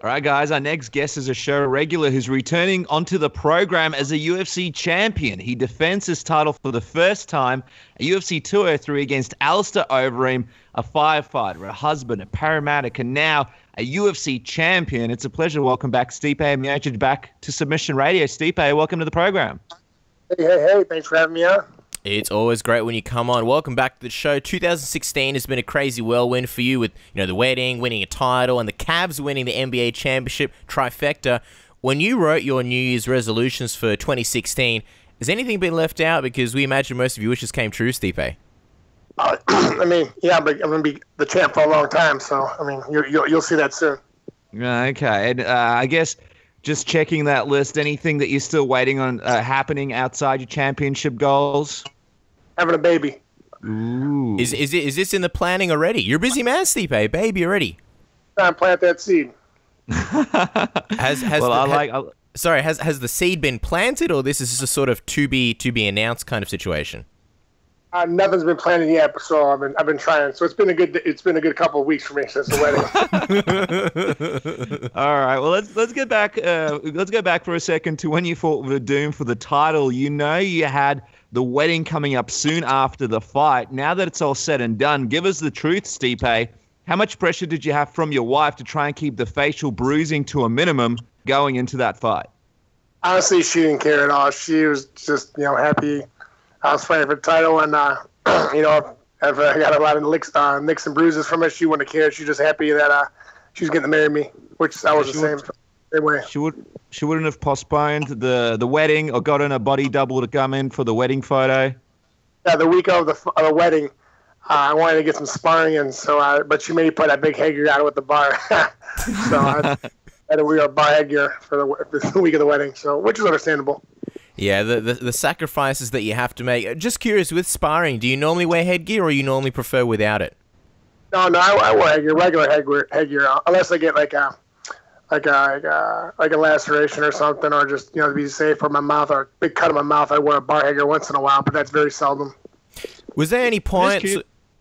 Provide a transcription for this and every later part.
All right, guys, our next guest is a show regular who's returning onto the program as a UFC champion. He defends his title for the first time at UFC 203 against Alistair Overeem, a firefighter, a husband, a paramedic, and now a UFC champion. It's a pleasure to welcome back Stipe Miocic back to Submission Radio. Stipe, welcome to the program. Hey, thanks for having me on. It's always great when you come on. Welcome back to the show. 2016 has been a crazy whirlwind for you with, the wedding, winning a title, and the Cavs winning the NBA championship trifecta. When you wrote your New Year's resolutions for 2016, has anything been left out? Because we imagine most of your wishes came true, Stipe. But I'm going to be the champ for a long time, so, you'll see that soon. Okay, and I guess just checking that list, anything that you're still waiting on happening outside your championship goals? Having a baby. Ooh. Is this in the planning already? You're a busy man, Stipe. Baby already. Trying to plant that seed. Has the seed been planted, or this is just a sort of to be announced kind of situation? Nothing's been planted yet, so I've been trying. So it's been a good couple of weeks for me since the wedding. All right, well let's get back. Let's go back for a second to when you fought Werdum for the title. You had the wedding coming up soon after the fight. Now that it's all said and done, give us the truth, Stipe. How much pressure did you have from your wife to try and keep the facial bruising to a minimum going into that fight? Honestly, she didn't care at all. She was just happy I was fighting for the title, and if I got a lot of nicks and bruises from it, she wouldn't have cared. She was just happy that she was getting to marry me, which I was the same way. She wouldn't have postponed the wedding or gotten a body double to come in for the wedding photo. Yeah, the week of the wedding, I wanted to get some sparring in, but she made me put that big headgear on with the bar, so I had to wear a bar headgear for the week of the wedding, which is understandable. Yeah, the sacrifices that you have to make. Just curious, with sparring, do you normally wear headgear or you normally prefer without it? No, I wear headgear, regular headgear, unless I get like a laceration or something, or just to be safe for my mouth or a big cut in my mouth. I wear a bar headgear once in a while, but that's very seldom. Was there any point?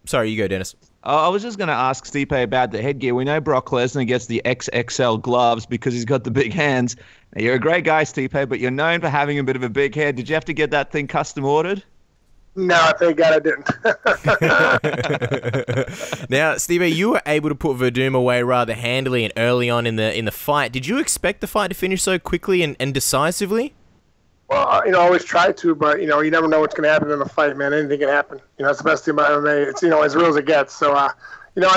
Sorry, you go, Dennis. I was just going to ask Stipe about the headgear. We know Brock Lesnar gets the XXL gloves because he's got the big hands. Now, you're a great guy, Stipe, but you're known for having a bit of a big head. Did you have to get that thing custom ordered? No, thank God I didn't. Now, Stipe, you were able to put Werdum away rather handily and early on in the fight. Did you expect the fight to finish so quickly and decisively? Well, I always try to, but you never know what's going to happen in a fight, man. Anything can happen. It's the best thing about MMA. It's as real as it gets. So, I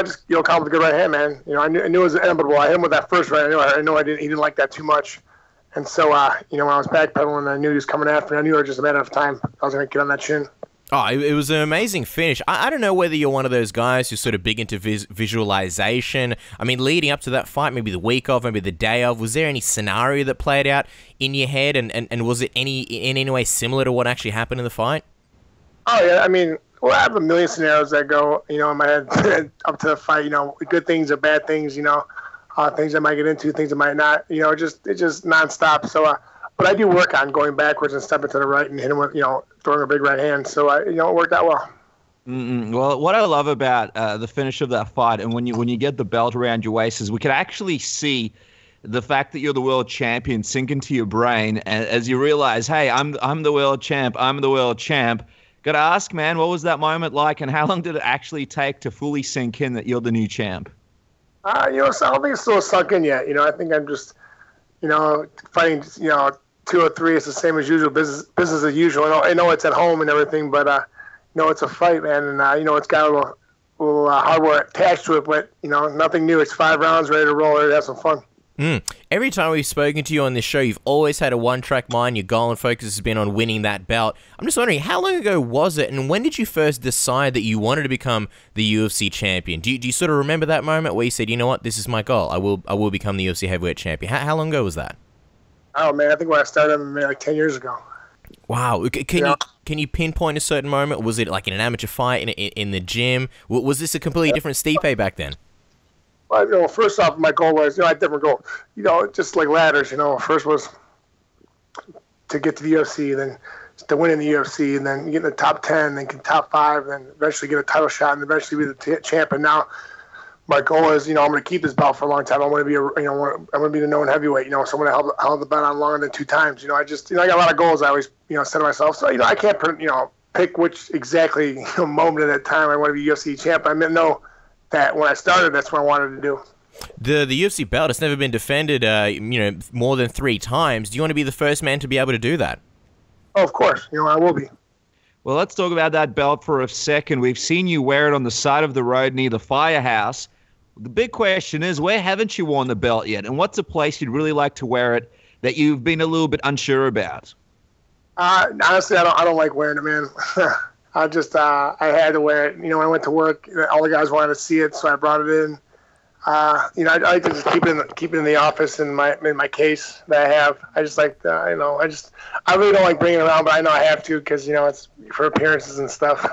just caught with a good right hand, man. I knew it was inevitable. I hit him with that first right. I know he didn't like that too much, and so when I was backpedaling, I knew he was coming after me. I knew it was just a matter of time. I was going to get on that chin. Oh, it was an amazing finish. I don't know whether you're one of those guys who's sort of big into visualization. I mean, leading up to that fight, maybe the week of, maybe the day of, was there any scenario that played out in your head, and was it in any way similar to what actually happened in the fight? Oh, yeah. I have a million scenarios that go, in my head up to the fight, good things or bad things, things I might get into, things I might not, it's just nonstop. So, but I do work on going backwards and stepping to the right and hitting with, throwing a big right hand. So, it worked out well. Well, what I love about the finish of that fight, and when you get the belt around your waist, is we could actually see the fact that you're the world champion sink into your brain as you realize, hey, I'm the world champ. I'm the world champ. Got to ask, man, what was that moment like, and how long did it actually take to fully sink in that you're the new champ? So I don't think it's still sunk in yet. I think I'm just, fighting, 203 is the same as usual, business as usual. I know it's at home and everything, but it's a fight, man, and it's got a little hardware attached to it, but nothing new. It's 5 rounds, ready to roll, ready to have some fun. Every time we've spoken to you on this show, you've always had a one-track mind. Your goal and focus has been on winning that belt. I'm just wondering, how long ago was it, and when did you first decide that you wanted to become the UFC champion? Do you sort of remember that moment where you said, you know what, this is my goal. I will become the UFC heavyweight champion? How long ago was that? Oh, man, I think when I started MMA like 10 years ago. Wow. Can you pinpoint a certain moment? Was it like in an amateur fight in the gym? Was this a completely different Stipe back then? Well, first off, my goal was, I had different goal. Just like ladders, first was to get to the UFC, then to win in the UFC, and then get in the top 10, then get top 5, then eventually get a title shot, and eventually be the champ. And now my goal is, I'm going to keep this belt for a long time. I want to be I'm going to be the known heavyweight. Someone that held the belt on longer than 2 times. I got a lot of goals I always, set to myself. So, I can't, pick which exactly moment at that time I want to be UFC champ. I know that when I started, that's what I wanted to do. The UFC belt has never been defended, more than 3 times. Do you want to be the first man to be able to do that? Oh, of course. I will be. Well, let's talk about that belt for a second. We've seen you wear it on the side of the road near the firehouse. The big question is, where haven't you worn the belt yet? And what's a place you'd really like to wear it that you've been a little bit unsure about? Honestly, I don't like wearing it, man. I had to wear it. When I went to work, all the guys wanted to see it, so I brought it in. I like to just keep it in the office in my case that I have. I just like, I really don't like bringing it around, but I know I have to because, it's for appearances and stuff.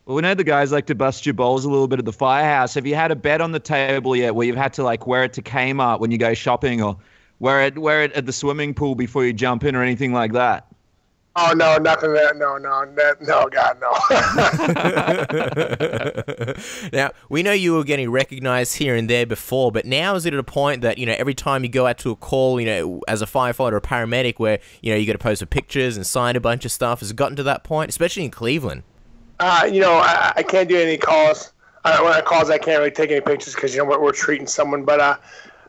Well, we know the guys like to bust your balls a little bit at the firehouse. Have you had a bet on the table yet where you've had to wear it to Kmart when you go shopping, or wear it at the swimming pool before you jump in, or anything like that? Oh, no, nothing there. No, God, no. Now, we know you were getting recognized here and there before, but now is it at a point that, every time you go out to a call, as a firefighter or a paramedic where, you got to post pictures and sign a bunch of stuff? Has it gotten to that point, especially in Cleveland? I can't do any calls. When I calls, I can't really take any pictures because, we're treating someone. But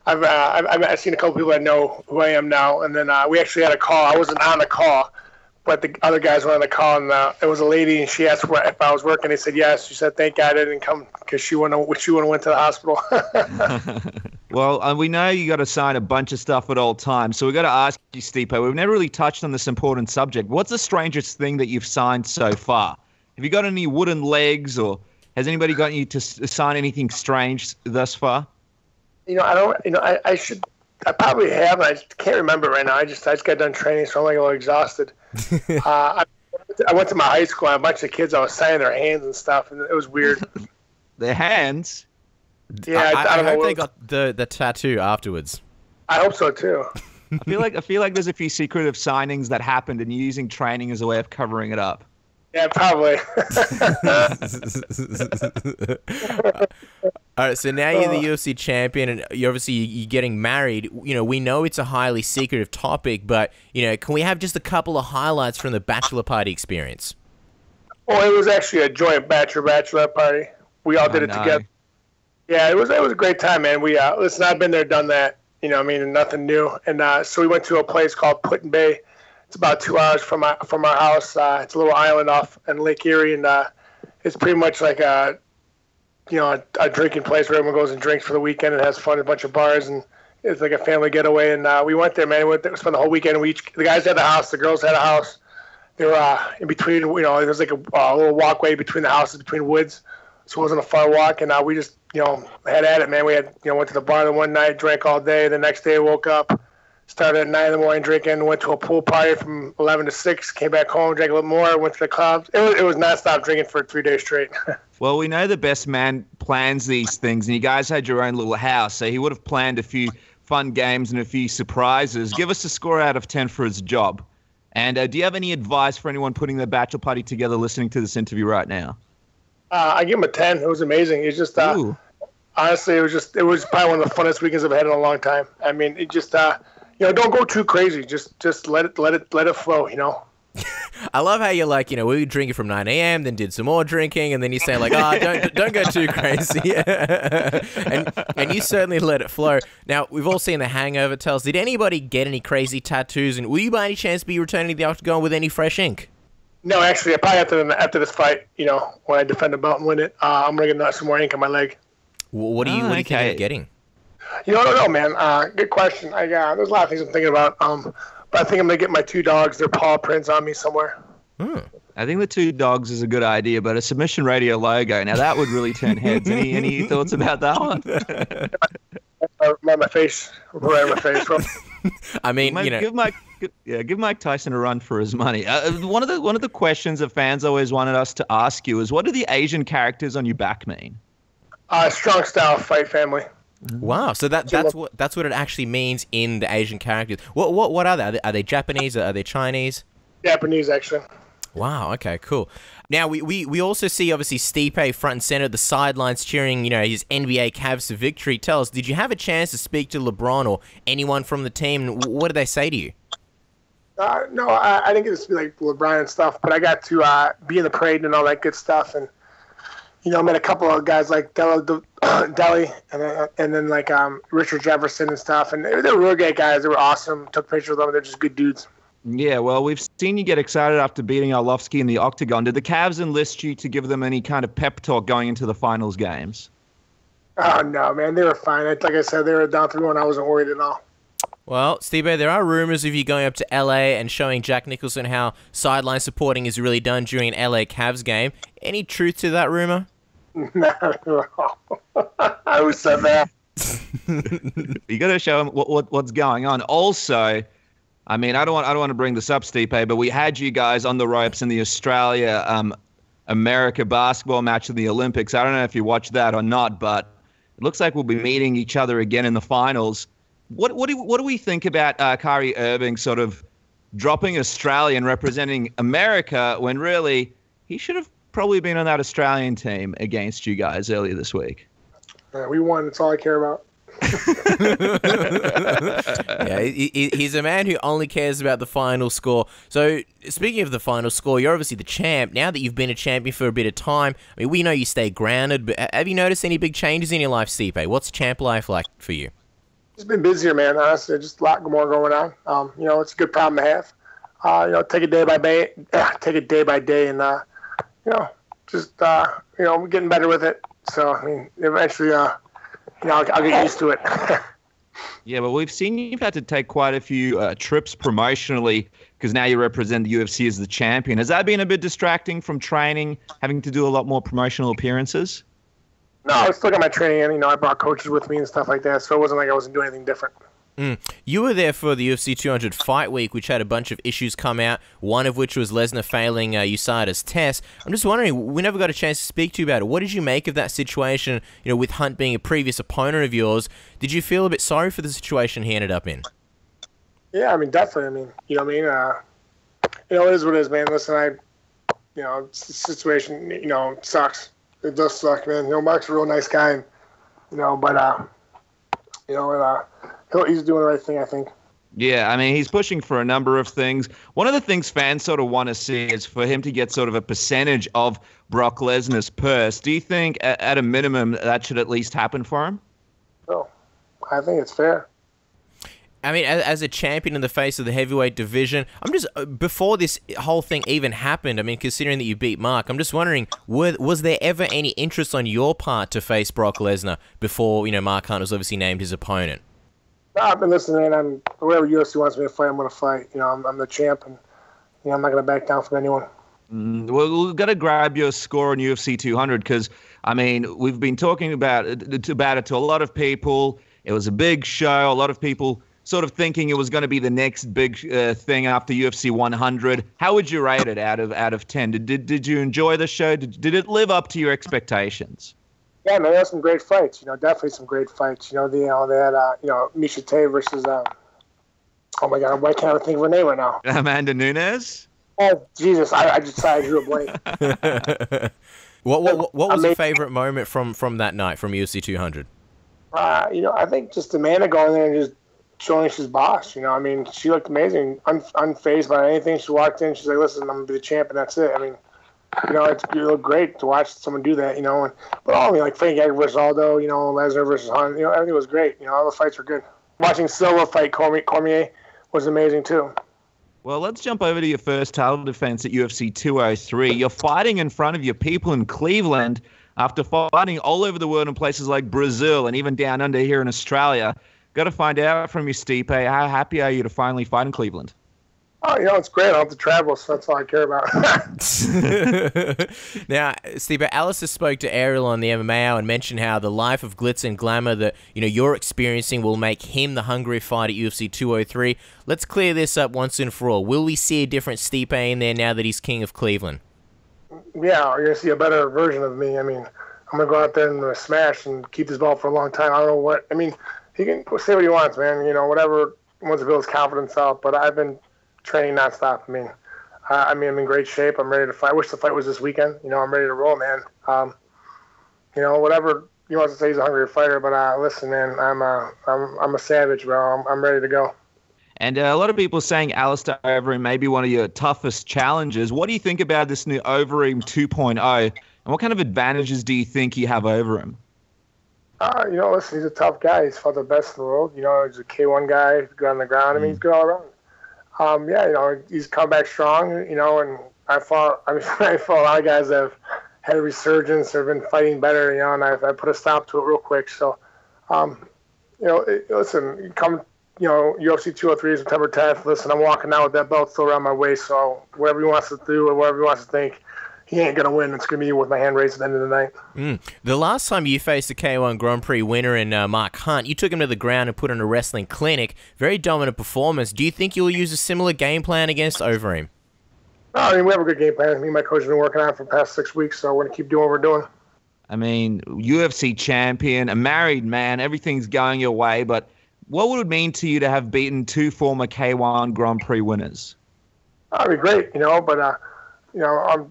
I've seen a couple people that know who I am now. And then we actually had a call. I wasn't on the call, but the other guys were on the call. And it was a lady, and she asked if I was working. They said yes. She said, thank God I didn't come because she wouldn't have went to the hospital. Well, we know you got to sign a bunch of stuff at all times. So we got to ask you, Stipe, we've never really touched on this important subject. What's the strangest thing that you've signed so far? Have you got any wooden legs, or has anybody gotten you to sign anything strange thus far? I don't. I should. I probably have. I just can't remember right now. I just got done training, so I'm a little exhausted. I went to my high school, and a bunch of kids, I was signing their hands and stuff, and it was weird. Their hands? Yeah, I don't know. I hope they got the tattoo afterwards. I hope so too. I feel like there's a few secretive signings that happened, and you're using training as a way of covering it up. Yeah, probably. All right, so now you're the UFC champion, and you're getting married. We know it's a highly secretive topic, but, can we have just a couple of highlights from the bachelor party experience? Well, it was actually a joint bachelorette party. We all did it together. Yeah, it was a great time, man. Listen, I've been there, done that, nothing new. And so we went to a place called Put in Bay. It's about 2 hours from our house. It's a little island off in Lake Erie, and it's pretty much like a drinking place where everyone goes and drinks for the weekend and has fun at a bunch of bars, and it's like a family getaway. And we went there, man. We spent the whole weekend. The guys had a house, the girls had a house. They were in between. There was like a little walkway between the houses, between woods, so it wasn't a far walk. And we just had at it, man. We had went to the bar the one night, drank all day. The next day, woke up. Started at 9 in the morning drinking, went to a pool party from 11 to 6, came back home, drank a little more, went to the clubs. It was nonstop drinking for 3 days straight. Well, we know the best man plans these things, and you guys had your own little house, so he would have planned a few fun games and a few surprises. Give us a score out of 10 for his job. And do you have any advice for anyone putting their bachelor party together listening to this interview right now? I give him a 10. It was amazing. It's just, honestly, it was probably one of the funnest weekends I've had in a long time. I mean, it just, don't go too crazy. Just let it flow, I love how you're like, we were drinking from 9 a.m., then did some more drinking, and then you say like, don't go too crazy. and you certainly let it flow. Now, we've all seen The Hangover. Tell us, did anybody get any crazy tattoos, and will you by any chance be returning to the octagon with any fresh ink? No, actually, probably after this fight, when I defend the belt and win it, I'm going to get some more ink on my leg. What do you think of getting? I don't know, man. Good question. There's a lot of things I'm thinking about. But I think I'm going to get my 2 dogs, their paw prints on me somewhere. I think the 2 dogs is a good idea, but a Submission Radio logo, now that would really turn heads. Any thoughts about that one? My face. Right on my face. I mean, give Mike Tyson a run for his money. One of the questions that fans always wanted us to ask you is, what do the Asian characters on your back mean? Strong style, fight family. Wow, so that's what it actually means in the Asian characters. What are they? Are they Japanese? Are they Chinese? Japanese, actually. Wow, okay, cool. Now, we also see, obviously, Stipe front and center at the sidelines cheering, his NBA Cavs to victory. Tell us, did you have a chance to speak to LeBron or anyone from the team? What did they say to you? No, I didn't get to speak like LeBron and stuff, but I got to be in the parade and all that good stuff. And, I met a couple of guys like Deli and then like Richard Jefferson and stuff. And they were really great guys. They were awesome. Took pictures with them. They're just good dudes. Yeah, well, we've seen you get excited after beating Arlovsky in the octagon. Did the Cavs enlist you to give them any kind of pep talk going into the finals games? Oh, no, man. They were fine. Like I said, they were down 3-1. I wasn't worried at all. Well, Stipe, there are rumors of you going up to LA and showing Jack Nicholson how sideline supporting is really done during an LA Cavs game. Any truth to that rumor? No. I was so bad. You got to show him what's going on. Also, I mean, I don't want to bring this up, Stipe, but we had you guys on the ropes in the Australia America basketball match of the Olympics. I don't know if you watched that or not, but it looks like we'll be meeting each other again in the finals. What do we think about Kyrie Irving sort of dropping Australia and representing America when really he should have probably been on that Australian team against you guys earlier this week? We won. That's all I care about. Yeah, he's a man who only cares about the final score. So, speaking of the final score, you're obviously the champ. Now that you've been a champion for a bit of time, I mean, we know you stay grounded, but have you noticed any big changes in your life, Stipe? What's champ life like for you? It's been busier, man. Honestly, just a lot more going on. It's a good problem to have. Take it day by day. Take it day by day, and we're getting better with it. So, I mean, eventually, I'll get used to it. Yeah, but we've seen you've had to take quite a few trips promotionally because now you represent the UFC as the champion. Has that been a bit distracting from training, having to do a lot more promotional appearances? No, I still got my training in. I brought coaches with me and stuff like that, so it wasn't like I wasn't doing anything different. You were there for the UFC 200 Fight Week, which had a bunch of issues come out, one of which was Lesnar failing USADA's test. I'm just wondering, we never got a chance to speak to you about it. What did you make of that situation, with Hunt being a previous opponent of yours? Did you feel a bit sorry for the situation he ended up in? Yeah, I mean, definitely. I mean, it is what it is, man. Listen, the situation, sucks. It does suck, man. Mark's a real nice guy, but he's doing the right thing, I think. Yeah, I mean, he's pushing for a number of things. One of the things fans sort of want to see is for him to get sort of a percentage of Brock Lesnar's purse. Do you think, at a minimum, that should at least happen for him? No, I think it's fair. I mean, as a champion in the face of the heavyweight division, before this whole thing even happened, I mean, considering that you beat Mark, I'm just wondering, was there ever any interest on your part to face Brock Lesnar before, Mark Hunt was obviously named his opponent? No, I've been listening, man. Whoever UFC wants me to fight, I'm going to fight. I'm the champ, and I'm not going to back down from anyone. Well, we've got to grab your score on UFC 200 because, I mean, we've been talking about it to a lot of people. It was a big show. A lot of people sort of thinking it was going to be the next big thing after UFC 100. How would you rate it out of 10? Did you enjoy the show? Did it live up to your expectations? Yeah, man, there's some great fights. Definitely some great fights. They had Miocic versus oh my God, why can't I think of her name right now? Amanda Nunes. Oh Jesus, I drew a blank. What was your favorite moment from that night from UFC 200? I think just Amanda going there and just showing she's boss. I mean, she looked amazing, unfazed by anything. She walked in, she's like, "Listen, I'm gonna be the champ, and that's it." I mean, it looked great to watch someone do that. But all like Frank Edgar versus Aldo, Lesnar versus Hunt, everything was great. All the fights were good. Watching Silva fight Cormier was amazing too. Well, let's jump over to your first title defense at UFC 203. You're fighting in front of your people in Cleveland after fighting all over the world in places like Brazil and even down under here in Australia. Got to find out from you, Stipe, how happy are you to finally fight in Cleveland? Oh, it's great. I don't have to travel, so that's all I care about. Now, Stipe, Alistair spoke to Ariel on the MMA Hour and mentioned how the life of glitz and glamour that you're experiencing will make him the hungry fight at UFC 203. Let's clear this up once and for all. Will we see a different Stipe in there now that he's king of Cleveland? Yeah, you're going to see a better version of me. I mean, I'm going to go out there and smash and keep this belt for a long time. I don't know what. I mean, he can say what he wants, man. Whatever he wants to build his confidence up. But I've been training nonstop. I mean, I mean, I'm in great shape. I'm ready to fight. I wish the fight was this weekend. You know, I'm ready to roll, man. You know, whatever you want to say, he's a hungry fighter, but listen, man, I'm a savage, bro. I'm ready to go. And a lot of people saying Alistair Overeem may be one of your toughest challengers. What do you think about this new Overeem 2.0, and what kind of advantages do you think you have over him? You know, listen, he's a tough guy. He's fought the best in the world. You know, he's a K-1 guy. He's good on the ground. I mean, he's good all around. Yeah, you know, he's come back strong. You know, and I fought a lot of guys that have had a resurgence or been fighting better. You know, and I put a stop to it real quick. So, you know, listen, you know, UFC 203 September 10th. Listen, I'm walking out with that belt still around my waist. So whatever he wants to do or whatever he wants to think, he ain't going to win. It's going to be with my hand raised at the end of the night. The last time you faced the K-1 Grand Prix winner in Mark Hunt, you took him to the ground and put on a wrestling clinic. Very dominant performance. Do you think you'll use a similar game plan against Overeem? I mean, we have a good game plan. Me and my coach have been working on it for the past 6 weeks, so we're going to keep doing what we're doing. I mean, UFC champion, a married man, everything's going your way, but what would it mean to you to have beaten 2 former K-1 Grand Prix winners? That'd be great, you know, but, you know,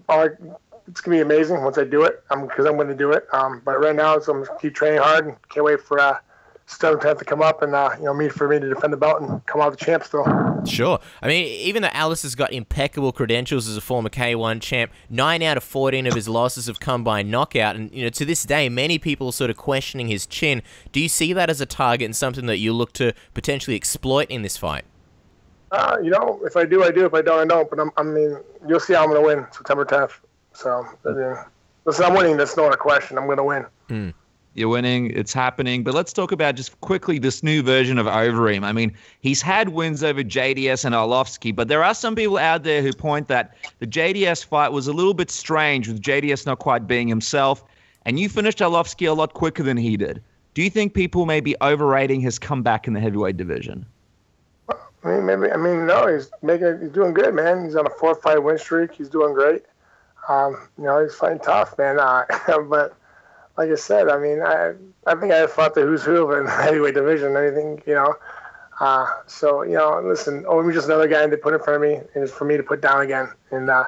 it's going to be amazing once I do it, because I'm going to do it. But right now, I'm going to keep training hard and can't wait for September 10th to come up and, you know, for me to defend the belt and come out the champ still. Sure. I mean, even though Alistair's got impeccable credentials as a former K-1 champ, 9 out of 14 of his losses have come by knockout. And, you know, to this day, many people are sort of questioning his chin. Do you see that as a target and something that you look to potentially exploit in this fight? You know, if I do, I do. If I don't, I don't. But, I mean, you'll see how I'm going to win September 10th. So, I mean, listen, I'm winning. That's not a question. I'm going to win. You're winning. It's happening. But let's talk about just quickly this new version of Overeem. I mean, he's had wins over JDS and Arlovsky, but there are some people out there who point that the JDS fight was a little bit strange with JDS not quite being himself, and you finished Arlovsky a lot quicker than he did. Do you think people may be overrating his comeback in the heavyweight division? I mean, maybe. I mean, no, he's doing good, man. He's on a 4-fight win streak. He's doing great. You know, he's fighting tough, man. But like I said, I mean, I think I fought the who's who in the heavyweight division. Anything, you know. So you know, listen, Overeem's just another guy they put in front of me, and it's for me to put down again. And I'm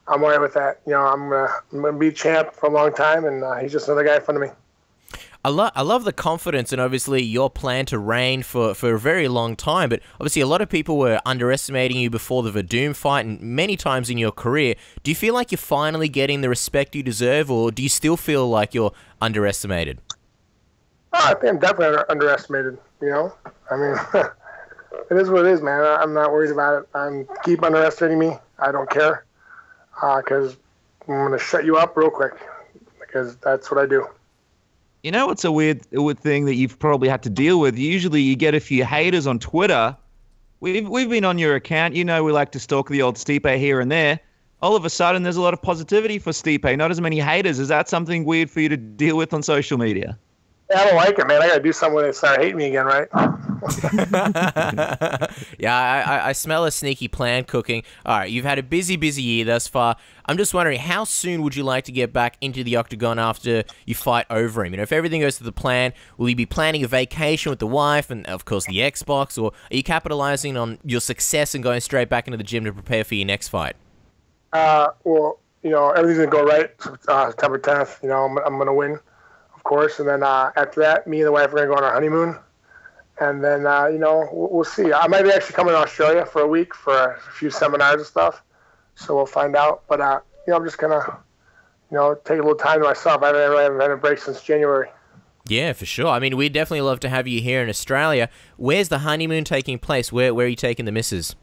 all right with that. You know, I'm gonna be champ for a long time, and he's just another guy in front of me. I love the confidence and obviously your plan to reign for a very long time, but obviously a lot of people were underestimating you before the Werdum fight and many times in your career. Do you feel like you're finally getting the respect you deserve, or do you still feel like you're underestimated? I think I'm definitely underestimated, you know? I mean, it is what it is, man. I'm not worried about it. Keep underestimating me. I don't care, because I'm going to shut you up real quick, because that's what I do. You know, it's a weird thing that you've probably had to deal with. Usually you get a few haters on Twitter. We've been on your account. You know, we like to stalk the old Stipe here and there. All of a sudden, there's a lot of positivity for Stipe, not as many haters. Is that something weird for you to deal with on social media? Yeah, I don't like it, man. I got to do something when they start hating me again, right? Yeah, I smell a sneaky plan cooking. All right, you've had a busy year thus far. I'm just wondering, how soon would you like to get back into the octagon after you fight Overeem? You know, if everything goes to the plan, will you be planning a vacation with the wife and, of course, the Xbox, or are you capitalizing on your success and going straight back into the gym to prepare for your next fight? Well, you know, everything's going to go right. September 10th, you know, I'm going to win, of course. And then after that, me and the wife are going to go on our honeymoon. And then, you know, we'll see. I might be actually coming to Australia for a week for a few seminars and stuff. So we'll find out. But, you know, I'm just going to, you know, take a little time to myself. I haven't had a break since January. Yeah, for sure. I mean, we'd definitely love to have you here in Australia. Where's the honeymoon taking place? Where are you taking the missus?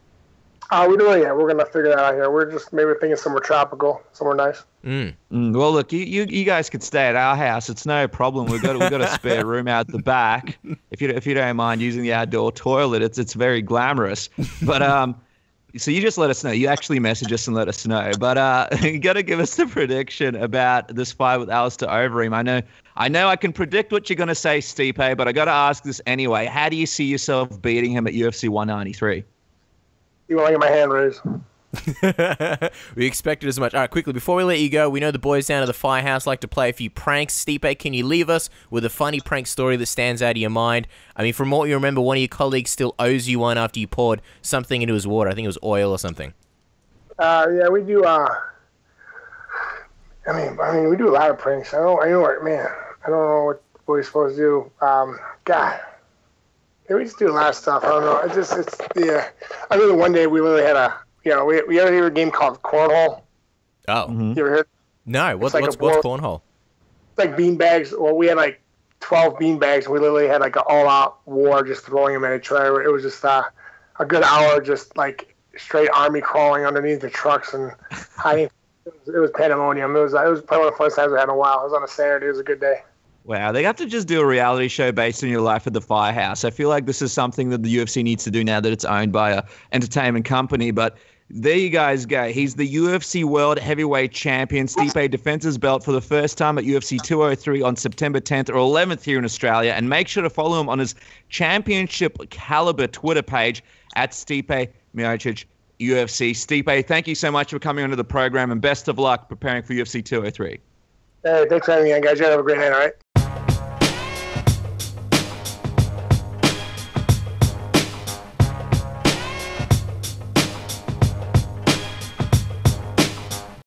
We don't know yet. We're going to figure that out here. We're just maybe thinking somewhere tropical, somewhere nice. Well, look, you guys could stay at our house. It's no problem. We've got a spare room out the back. If you don't mind using the outdoor toilet, it's very glamorous. But so you just let us know. You actually message us and let us know. But you got to give us the prediction about this fight with Alistair Overeem. I know I can predict what you're going to say, Stipe, but I got to ask this anyway. How do you see yourself beating him at UFC 193? You want to get my hand raised? We expected as much. All right, quickly, before we let you go, we know the boys down at the firehouse like to play a few pranks. Stipe, can you leave us with a funny prank story that stands out of your mind? I mean, from what you remember, one of your colleagues still owes you one after you poured something into his water. I think it was oil or something. Yeah, we do. I mean, we do a lot of pranks. I don't know what we're supposed to do. God, yeah, we just do a lot of stuff. I don't know. Yeah. I remember one day we literally had we ever hear a game called cornhole. Oh, You ever heard? no. What's cornhole? It's like bean bags. Well, we had like 12 bean bags, and we literally had like an all-out war, just throwing them at each other. It was just a good hour, just like straight army crawling underneath the trucks and hiding. It was pandemonium. It was probably one of the funnest times I had in a while. It was on a Saturday. It was a good day. Wow, they have to just do a reality show based on your life at the firehouse. I feel like this is something that the UFC needs to do now that it's owned by a entertainment company. But there you guys go. He's the UFC World Heavyweight Champion. Stipe defends his belt for the first time at UFC 203 on September 10th or 11th here in Australia. And make sure to follow him on his championship caliber Twitter page at Stipe Miocic UFC. Stipe, thank you so much for coming onto the program, and best of luck preparing for UFC 203. Hey, thanks for having me on, guys. You have a great night, all right?